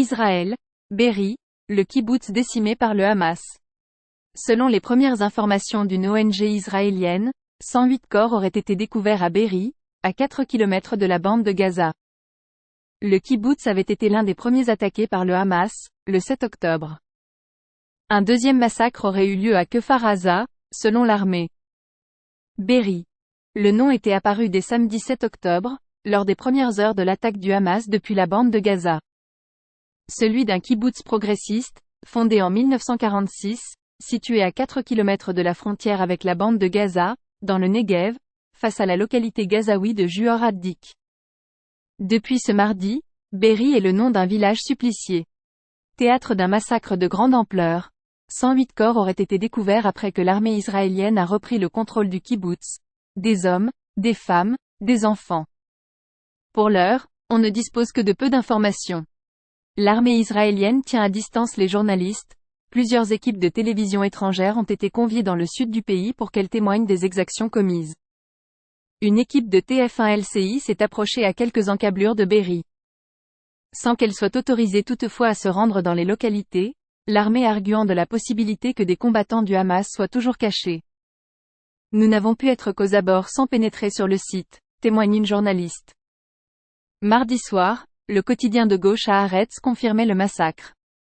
Israël, Be'eri, le kibboutz décimé par le Hamas. Selon les premières informations d'une ONG israélienne, 108 corps auraient été découverts à Be'eri, à 4 km de la bande de Gaza. Le kibboutz avait été l'un des premiers attaqués par le Hamas, le 7 octobre. Un deuxième massacre aurait eu lieu à Kfar Aza, selon l'armée. Be'eri. Le nom était apparu dès samedi 7 octobre, lors des premières heures de l'attaque du Hamas depuis la bande de Gaza. Celui d'un kibboutz progressiste, fondé en 1946, situé à 4 km de la frontière avec la bande de Gaza, dans le Negev, face à la localité gazaoui de Juhor Haddik. Depuis ce mardi, Be'eri est le nom d'un village supplicié. Théâtre d'un massacre de grande ampleur, 108 corps auraient été découverts après que l'armée israélienne a repris le contrôle du kibboutz. Des hommes, des femmes, des enfants. Pour l'heure, on ne dispose que de peu d'informations. L'armée israélienne tient à distance les journalistes. Plusieurs équipes de télévision étrangères ont été conviées dans le sud du pays pour qu'elles témoignent des exactions commises. Une équipe de TF1 LCI s'est approchée à quelques encablures de Be'eri. Sans qu'elle soit autorisée toutefois à se rendre dans les localités, l'armée arguant de la possibilité que des combattants du Hamas soient toujours cachés. Nous n'avons pu être qu'aux abords sans pénétrer sur le site, témoigne une journaliste. Mardi soir, le quotidien de gauche Haaretz confirmait le massacre.